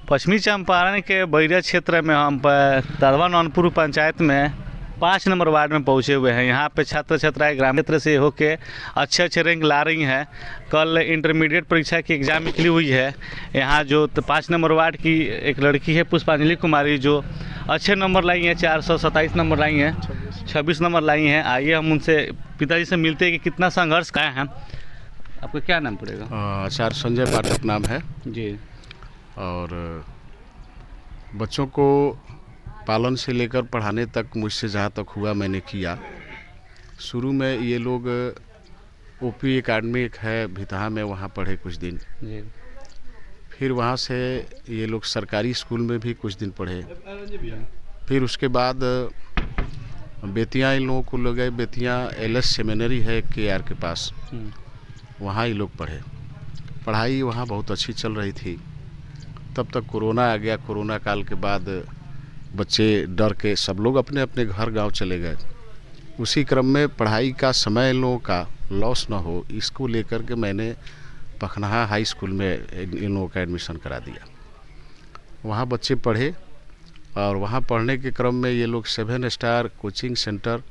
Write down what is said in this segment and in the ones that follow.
पश्चिमी चंपारण के बैरिया क्षेत्र में हम तड़वा नौनपुर पंचायत में 5 नंबर वार्ड में पहुंचे हुए हैं। यहाँ पे छात्र छात्राएं ग्रामीण क्षेत्र से होके अच्छे रैंक ला रही हैं। कल इंटरमीडिएट परीक्षा की एग्ज़ाम निकली हुई है। यहाँ जो 5 नंबर वार्ड की एक लड़की है पुष्पांजलि कुमारी, जो अच्छे नंबर लाई हैं, 427 नंबर लाई हैं, 26 नंबर लाई हैं। आइए हम उनसे पिताजी से मिलते हैं कि कितना संघर्ष किया है। आपका क्या नाम पड़ेगा? आचार्य संजय पाठक नाम है जी। और बच्चों को पालन से लेकर पढ़ाने तक मुझसे जहाँ तक हुआ मैंने किया। शुरू में ये लोग ओपी एकेडमी एक है भितहा में, वहाँ पढ़े कुछ दिन जी। फिर वहाँ से ये लोग सरकारी स्कूल में भी कुछ दिन पढ़े। फिर उसके बाद बेतिया इन लोगों को ले गए। बेतिया एलएस सेमिनरी है KR के पास, वहाँ ये लोग पढ़े। पढ़ाई वहाँ बहुत अच्छी चल रही थी। तब तक कोरोना आ गया। कोरोना काल के बाद बच्चे डर के सब लोग अपने अपने घर गांव चले गए। उसी क्रम में पढ़ाई का समय इन लोगों का लॉस ना हो, इसको लेकर के मैंने पखनहा हाई स्कूल में इन लोगों का एडमिशन करा दिया। वहाँ बच्चे पढ़े और वहाँ पढ़ने के क्रम में ये लोग 7 स्टार कोचिंग सेंटर,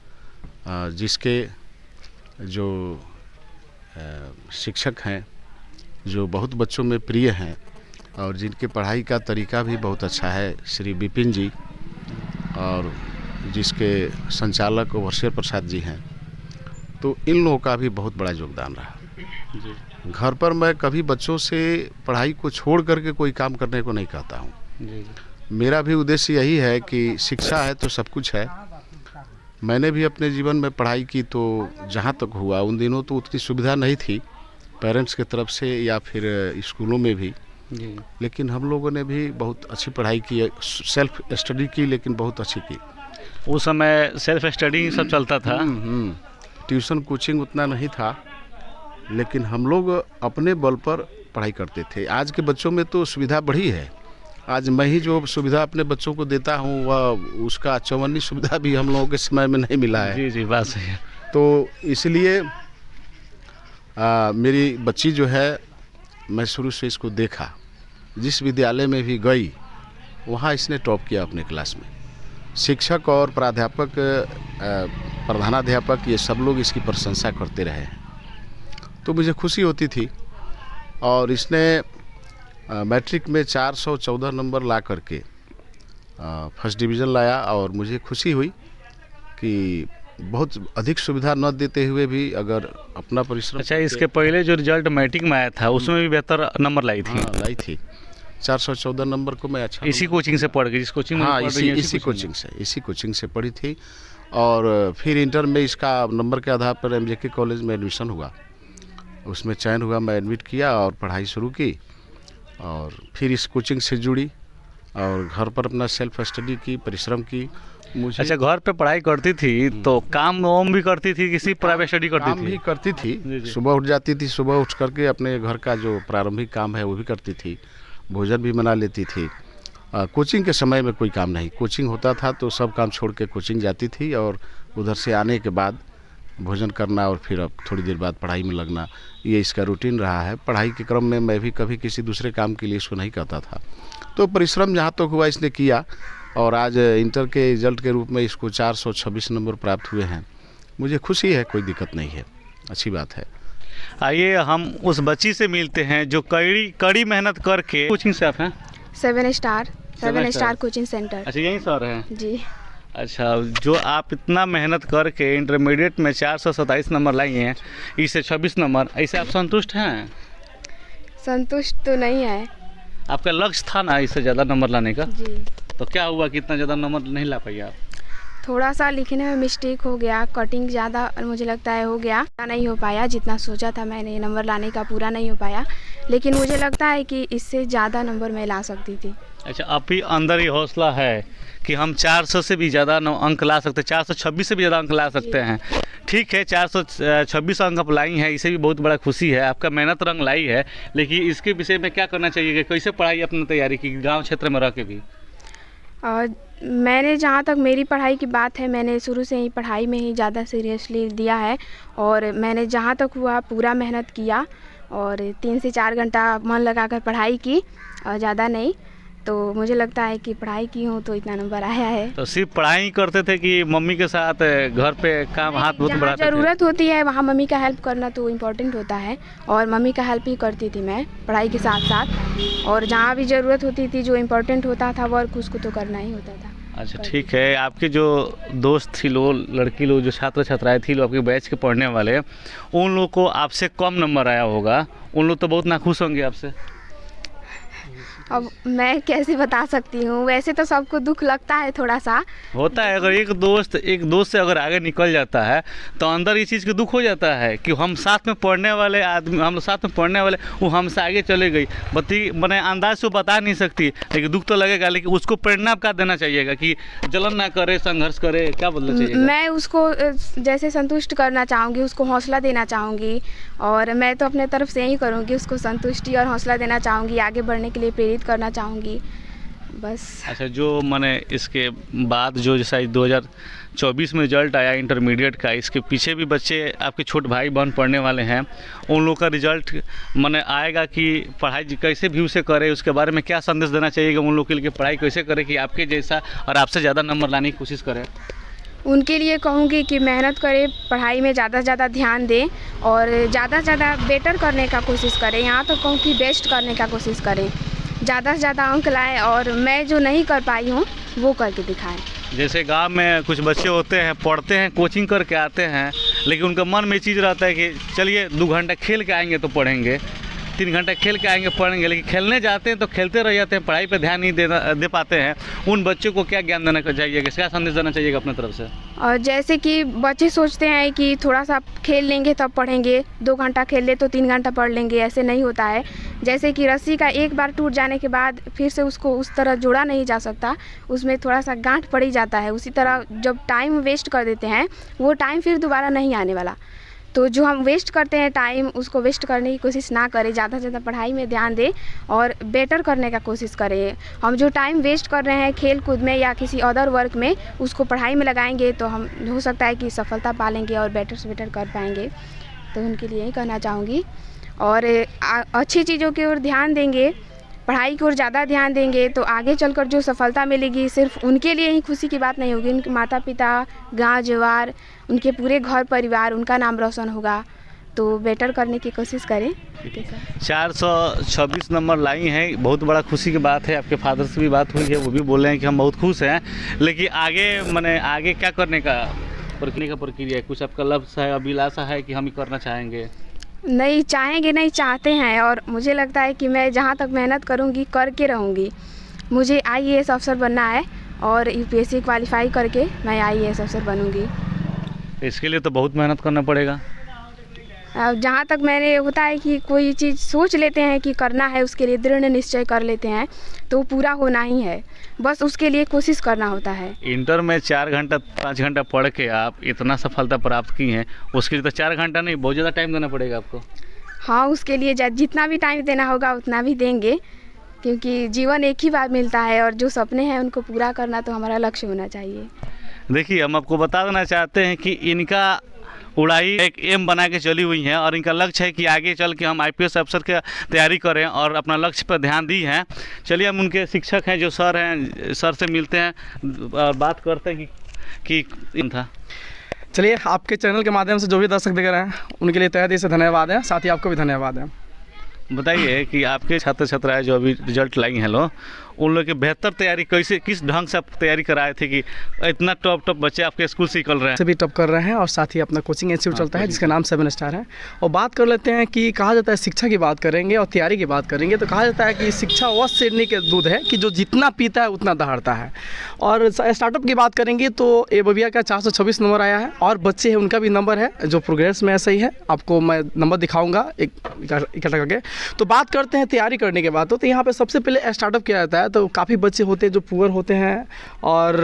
जिसके जो शिक्षक हैं जो बहुत बच्चों में प्रिय हैं और जिनके पढ़ाई का तरीका भी बहुत अच्छा है, श्री विपिन जी, और जिसके संचालक ओवरसियर प्रसाद जी हैं, तो इन लोगों का भी बहुत बड़ा योगदान रहा जी। घर पर मैं कभी बच्चों से पढ़ाई को छोड़ करके कोई काम करने को नहीं कहता हूँ जी। मेरा भी उद्देश्य यही है कि शिक्षा है तो सब कुछ है। मैंने भी अपने जीवन में पढ़ाई की, तो जहाँ तक हुआ उन दिनों तो उतनी सुविधा नहीं थी पेरेंट्स की तरफ से या फिर स्कूलों में भी जी। लेकिन हम लोगों ने भी बहुत अच्छी पढ़ाई की, सेल्फ स्टडी की, लेकिन बहुत अच्छी की। उस समय सेल्फ स्टडी सब चलता था। ट्यूशन कोचिंग उतना नहीं था, लेकिन हम लोग अपने बल पर पढ़ाई करते थे। आज के बच्चों में तो सुविधा बढ़ी है। आज मैं ही जो सुविधा अपने बच्चों को देता हूँ वह उसका चौवन्नी सुविधा भी हम लोगों के समय में नहीं मिला है। जी जी, बात सही है। तो इसलिए मेरी बच्ची जो है, मैं शुरू से इसको देखा, जिस विद्यालय में भी गई वहाँ इसने टॉप किया अपने क्लास में। शिक्षक और प्राध्यापक, प्रधानाध्यापक, ये सब लोग इसकी प्रशंसा करते रहे हैं, तो मुझे खुशी होती थी। और इसने मैट्रिक में 414 नंबर ला करके फर्स्ट डिवीज़न लाया और मुझे खुशी हुई कि बहुत अधिक सुविधा न देते हुए भी अगर अपना परिश्रम। अच्छा, इसके पहले जो रिजल्ट मैट्रिक में आया था उसमें भी बेहतर नंबर लाई थी? हाँ, लाई थी। 414 नंबर को मैं अच्छा इसी कोचिंग से पढ़ गई? जिस कोचिंग में इसी कोचिंग से पढ़ी थी। और फिर इंटर में इसका नंबर के आधार पर MJK कॉलेज में एडमिशन हुआ, उसमें चयन हुआ, मैं एडमिट किया और पढ़ाई शुरू की। और फिर इस कोचिंग से जुड़ी और घर पर अपना सेल्फ स्टडी की, परिश्रम की। मुझे अच्छा, घर पे पढ़ाई करती थी तो काम वाम भी करती थी, किसी प्राइवेट स्टडी करती थी? काम भी करती थी। सुबह उठ जाती थी, सुबह उठ करके अपने घर का जो प्रारंभिक काम है वो भी करती थी, भोजन भी बना लेती थी। कोचिंग के समय में कोई काम नहीं, कोचिंग होता था तो सब काम छोड़ के कोचिंग जाती थी और उधर से आने के बाद भोजन करना और फिर अब थोड़ी देर बाद पढ़ाई में लगना, ये इसका रूटीन रहा है। पढ़ाई के क्रम में मैं भी कभी किसी दूसरे काम के लिए इसको नहीं कहता था। तो परिश्रम जहाँ तक हुआ इसने किया और आज इंटर के रिजल्ट के रूप में इसको 426 नंबर प्राप्त हुए हैं। मुझे खुशी है, कोई दिक्कत नहीं है, अच्छी बात है। आइए हम उस बच्ची से मिलते हैं जो कड़ी मेहनत करके। कोचिंग से आप हैं? 7 स्टार कोचिंग सेंटर। अच्छा, यहीं सर हैं जी। अच्छा, जो आप इतना मेहनत करके इंटरमीडिएट में 427 नंबर लाई हैं, इससे 26 नंबर, ऐसे आप संतुष्ट हैं? संतुष्ट तो नहीं है। आपका लक्ष्य था ना इससे ज़्यादा नंबर लाने का? जी। तो क्या हुआ कि इतना ज़्यादा नंबर नहीं ला पाई आप? थोड़ा सा लिखने में मिस्टेक हो गया, कटिंग ज़्यादा मुझे लगता है हो गया, नहीं हो पाया जितना सोचा था मैंने नंबर लाने का, पूरा नहीं हो पाया। लेकिन मुझे लगता है कि इससे ज़्यादा नंबर मैं ला सकती थी। अच्छा, अभी अंदर ही हौसला है कि हम 400 से भी ज़्यादा अंक ला सकते हैं, 426 से भी ज़्यादा अंक ला सकते हैं। ठीक है, 426 अंक आप लाई हैं, इसे भी बहुत बड़ा खुशी है, आपका मेहनत रंग लाई है। लेकिन इसके विषय में क्या करना चाहिए, कैसे पढ़ाई अपनी तैयारी की गाँव क्षेत्र में रह के भी? मैंने जहाँ तक मेरी पढ़ाई की बात है, मैंने शुरू से ही पढ़ाई में ही ज़्यादा सीरियसली दिया है और मैंने जहाँ तक हुआ पूरा मेहनत किया और 3 से 4 घंटा मन लगाकर पढ़ाई की और ज़्यादा नहीं। तो मुझे लगता है कि पढ़ाई की हूँ तो इतना नंबर आया है। तो सिर्फ पढ़ाई करते थे कि मम्मी के साथ घर पे काम हाथ बहुत जहाँ बढ़ाते थे? ज़रूरत होती है वहाँ मम्मी का हेल्प करना तो इम्पोर्टेंट होता है, और मम्मी का हेल्प ही करती थी मैं पढ़ाई के साथ साथ, और जहाँ भी ज़रूरत होती थी जो इम्पोर्टेंट होता था वर्क उसको तो करना ही होता था। अच्छा ठीक है। आपके जो दोस्त थी लोग, लड़की लोग, जो छात्र छात्राएं थी लोग आपके बैच के पढ़ने वाले, उन लोग को आपसे कम नंबर आया होगा, उन लोग तो बहुत नाखुश होंगे आपसे। अब मैं कैसे बता सकती हूँ, वैसे तो सबको दुख लगता है थोड़ा सा। होता है, अगर एक दोस्त से अगर आगे निकल जाता है तो अंदर इस चीज़ का दुख हो जाता है कि हम साथ में पढ़ने वाले आदमी, हम लोग साथ में पढ़ने वाले, वो हमसे आगे चले गई। मैंने अंदाज से बता नहीं सकती, लेकिन दुख तो लगेगा। लेकिन उसको प्रेरणा क्या देना चाहिएगा कि जलन ना करे, संघर्ष करे, क्या बोलना चाहिए? मैं उसको जैसे संतुष्ट करना चाहूँगी, उसको हौसला देना चाहूँगी, और मैं तो अपने तरफ से ही करूँगी, उसको संतुष्टि और हौसला देना चाहूँगी, आगे बढ़ने के लिए प्रेरित करना चाहूँगी बस। अच्छा, जो मैंने इसके बाद जो जैसा 2024 में रिजल्ट आया इंटरमीडिएट का, इसके पीछे भी बच्चे आपके छोटे भाई बहन पढ़ने वाले हैं, उन लोग का रिजल्ट मैंने आएगा कि पढ़ाई कैसे भी उसे करे, उसके बारे में क्या संदेश देना चाहिएगा उन लोग के लिए, पढ़ाई कैसे करे कि आपके जैसा और आपसे ज़्यादा नंबर लाने की कोशिश करें? उनके लिए कहूँगी कि मेहनत करें, पढ़ाई में ज़्यादा से ज़्यादा ध्यान दें और ज़्यादा से ज़्यादा बेटर करने का कोशिश करें। यहाँ तो कहूँ कि बेस्ट करने का कोशिश करें, ज़्यादा से ज़्यादा अंक लाएं, और मैं जो नहीं कर पाई हूँ वो करके दिखाएं। जैसे गांव में कुछ बच्चे होते हैं, पढ़ते हैं, कोचिंग करके आते हैं, लेकिन उनका मन में चीज़ रहता है कि चलिए 2 घंटा खेल के आएंगे तो पढ़ेंगे, 3 घंटा खेल के आएंगे पढ़ेंगे, लेकिन खेलने जाते हैं तो खेलते रह जाते हैं, पढ़ाई पर ध्यान नहीं दे पाते हैं। उन बच्चों को क्या ज्ञान देना चाहिए, क्या संदेश देना चाहिए अपने तरफ से? और जैसे कि बच्चे सोचते हैं कि थोड़ा सा खेल लेंगे तब पढ़ेंगे, 2 घंटा खेल ले तो 3 घंटा पढ़ लेंगे, ऐसे नहीं होता है। जैसे कि रस्सी का एक बार टूट जाने के बाद फिर से उसको उस तरह जोड़ा नहीं जा सकता, उसमें थोड़ा सा गांठ पड़ ही जाता है। उसी तरह जब टाइम वेस्ट कर देते हैं वो टाइम फिर दोबारा नहीं आने वाला। तो जो हम वेस्ट करते हैं टाइम, उसको वेस्ट करने की कोशिश ना करें, ज़्यादा से ज़्यादा पढ़ाई में ध्यान दें और बेटर करने का कोशिश करें। हम जो टाइम वेस्ट कर रहे हैं खेल कूद में या किसी अदर वर्क में, उसको पढ़ाई में लगाएंगे तो हम हो सकता है कि सफलता पा लेंगे और बेटर से बेटर कर पाएंगे। तो उनके लिए यही कहना चाहूँगी, और अच्छी चीज़ों की ओर ध्यान देंगे, पढ़ाई की ओर ज़्यादा ध्यान देंगे तो आगे चलकर जो सफलता मिलेगी सिर्फ उनके लिए ही खुशी की बात नहीं होगी, उनके माता पिता, गांव जवार, उनके पूरे घर परिवार, उनका नाम रोशन होगा। तो बेटर करने की कोशिश करें। 426 नंबर लाई हैं, बहुत बड़ा खुशी की बात है। आपके फादर से भी बात हुई है, वो भी बोल रहे हैं कि हम बहुत खुश हैं, लेकिन आगे क्या करने का प्रक्रिया है? कुछ आपका लक्ष्य है, अभिलाषा है कि हम ही करना चाहेंगे? नहीं चाहेंगे, नहीं चाहते हैं, और मुझे लगता है कि मैं जहाँ तक मेहनत करूँगी करके रहूँगी। मुझे IAS अफसर बनना है और UPSC क्वालिफाई करके मैं IAS अफसर बनूँगी। इसके लिए तो बहुत मेहनत करना पड़ेगा। जहाँ तक मैंने होता है कि कोई चीज़ सोच लेते हैं कि करना है, उसके लिए दृढ़ निश्चय कर लेते हैं तो पूरा होना ही है, बस उसके लिए कोशिश करना होता है। इंटर में 4 घंटा 5 घंटा पढ़ के आप इतना सफलता प्राप्त की हैं, उसके लिए तो 4 घंटा नहीं, बहुत ज़्यादा टाइम देना पड़ेगा आपको। हाँ, उसके लिए जितना भी टाइम देना होगा उतना भी देंगे, क्योंकि जीवन एक ही बार मिलता है और जो सपने हैं उनको पूरा करना तो हमारा लक्ष्य होना चाहिए। देखिए, हम आपको बता देना चाहते हैं कि इनका उड़ाई एक एम बना के चली हुई है और इनका लक्ष्य है कि आगे चल के हम IPS अफसर की तैयारी करें और अपना लक्ष्य पर ध्यान दी हैं। चलिए, हम उनके शिक्षक हैं जो सर हैं, सर से मिलते हैं और बात करते हैं कि इन था। चलिए, आपके चैनल के माध्यम से जो भी दर्शक देख रहे हैं उनके लिए तहे दिल से धन्यवाद है, साथ ही आपको भी धन्यवाद है। बताइए कि आपके छात्र छात्राएं जो अभी रिजल्ट लाई हैं लोग, उन लोग की बेहतर तैयारी किस ढंग से आप तैयारी कराए थे कि इतना टॉप बच्चे आपके स्कूल से निकल रहे हैं? सभी टॉप कर रहे हैं और साथ ही अपना कोचिंग इंस्टीट्यूट चलता है जिसका नाम 7 स्टार है। और बात कर लेते हैं कि कहा जाता है शिक्षा की बात करेंगे और तैयारी की बात करेंगे तो कहा जाता है कि शिक्षा वह शेरनी के दूध है कि जो जितना पीता है उतना दहाड़ता है। और स्टार्टअप की बात करेंगे तो ए बबिया का 426 नंबर आया है और बच्चे हैं उनका भी नंबर है जो प्रोग्रेस में ऐसा ही है। आपको मैं नंबर दिखाऊंगा इकट्ठा करके। तो बात करते हैं तैयारी करने के बाद, तो यहाँ पे सबसे पहले स्टार्टअप किया जाता है। तो काफ़ी बच्चे होते हैं जो पुअर होते हैं और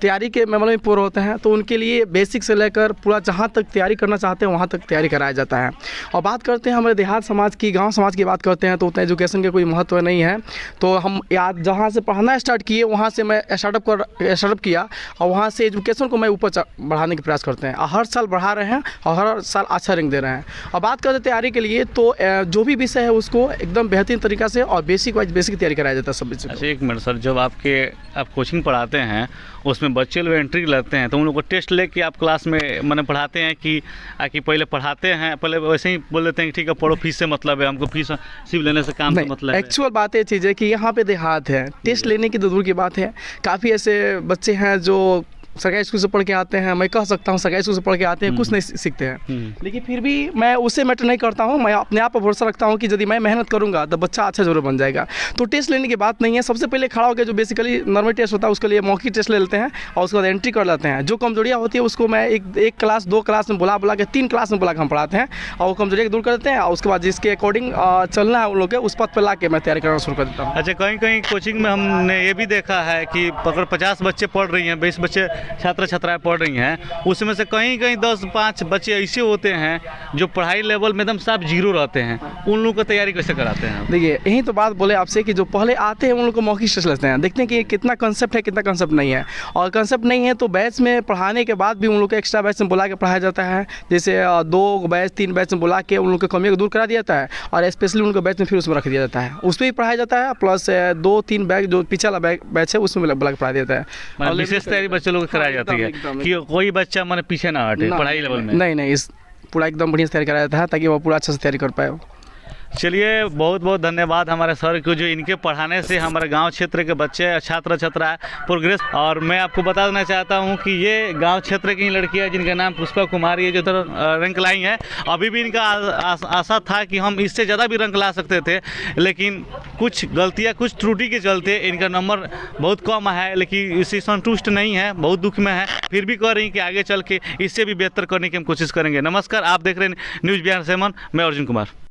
तैयारी के मामले में पुअर होते हैं, तो उनके लिए बेसिक से लेकर पूरा जहाँ तक तैयारी करना चाहते हैं वहाँ तक तैयारी कराया जाता है। और बात करते हैं हमारे देहात समाज की, गांव समाज की बात करते हैं तो उतना एजुकेशन का कोई महत्व नहीं है। तो हम याद जहाँ से पढ़ाना स्टार्ट किए वहाँ से मैं स्टार्टअप किया और वहाँ से एजुकेशन को मैं ऊपर बढ़ाने के प्रयास करते हैं। हर साल बढ़ा रहे हैं और हर साल अच्छा रैंक दे रहे हैं। और बात करते हैं तैयारी के लिए तो जो भी विषय है उसको एकदम बेहतरीन तरीक़ा से और बेसिक वाइज बेसिक तैयारी कराया जाता है सब विषय। अच्छा एक मिनट सर, जब आप कोचिंग पढ़ाते हैं उसमें बच्चे लोग एंट्री लेते हैं तो उन लोग को टेस्ट लेके आप क्लास में मैंने पढ़ाते हैं कि पहले पढ़ाते हैं, पहले वैसे ही बोल देते हैं कि ठीक है पढ़ो, फीस से मतलब है, हमको फीस सिर्फ लेने से काम से मतलब है? एक्चुअल बात ये चीज़ है कि यहाँ पे देहात है, टेस्ट लेने की तो दूर की बात है। काफ़ी ऐसे बच्चे हैं जो सरकारी स्कूल से पढ़ के आते हैं, मैं कह सकता हूँ सरकारी स्कूल से पढ़ के आते हैं, कुछ नहीं सीखते हैं, लेकिन फिर भी मैं उससे मैटर नहीं करता हूँ। मैं अपने आप पर भरोसा रखता हूँ कि यदि मैं मेहनत करूँगा तो बच्चा अच्छा जरूर बन जाएगा। तो टेस्ट लेने की बात नहीं है, सबसे पहले खड़ा होकर जो बेसिकली नॉर्मल टेस्ट होता है उसके लिए मौखिक टेस्ट ले लेते हैं और उसके बाद एंट्री कर लेते हैं। जो कमजोरियाँ होती है उसको मैं एक क्लास 2 क्लास में बुला के 3 क्लास में बुला के हम पढ़ाते हैं और वो कमजोरियाँ दूर कर देते हैं और उसके बाद जिसके अकॉर्डिंग चलना है उन लोग के उस पद पर ला के मैं तैयारी करना शुरू कर देता हूँ। अच्छा, कहीं कोचिंग में हमने ये भी देखा है कि अगर 50 बच्चे पढ़ रही हैं, 20 बच्चे छात्र छात्राएं पढ़ रही हैं, उसमें से कहीं 10-5 बच्चे ऐसे होते हैं जो पढ़ाई लेवल में एकदम साफ जीरो रहते हैं, उन लोगों को तैयारी कैसे कराते हैं? देखिए यही तो बात बोले आपसे कि जो पहले आते हैं उन लोग को मौखिक टेस्ट लेते हैं, देखते हैं कि कितना कंसेप्ट है कितना कंसेप्ट नहीं है, और कंसेप्ट नहीं है तो बैच में पढ़ाने के बाद भी उन लोग को एक्स्ट्रा बैच में बुला के पढ़ाया जाता है। जैसे 2 बैच 3 बैच में बुला के उन लोग की कमियों को दूर करा दिया जाता है और स्पेशली उनको बैच में फिर उसमें रख दिया जाता है, उस पर भी पढ़ाया जाता है, प्लस 2-3 बैच जो पिछला बैच है उसमें बुला के पढ़ाया जाता है। और विशेष तैयारी बच्चे लोग कराई जाती है कि कोई बच्चा मैंने पीछे ना हटे पढ़ाई लेवल में? नहीं, इस पूरा एकदम बढ़िया से तैयारी कराया जाता है ताकि वो पूरा अच्छे से तैयारी कर पाए। चलिए, बहुत बहुत धन्यवाद हमारे सर को, जो इनके पढ़ाने से हमारे गांव क्षेत्र के बच्चे छात्र छात्रा प्रोग्रेस। और मैं आपको बता देना चाहता हूं कि ये गांव क्षेत्र की लड़की है जिनका नाम पुष्पा कुमारी है, जो रैंक लाई है। अभी भी इनका आशा था कि हम इससे ज़्यादा भी रैंक ला सकते थे, लेकिन कुछ गलतियां कुछ त्रुटि के चलते इनका नंबर बहुत कम है, लेकिन इससे संतुष्ट नहीं है, बहुत दुख में है। फिर भी कह रही कि आगे चल के इससे भी बेहतर करने की हम कोशिश करेंगे। नमस्कार, आप देख रहे हैं न्यूज़ बिहार 7, मैं अर्जुन कुमार।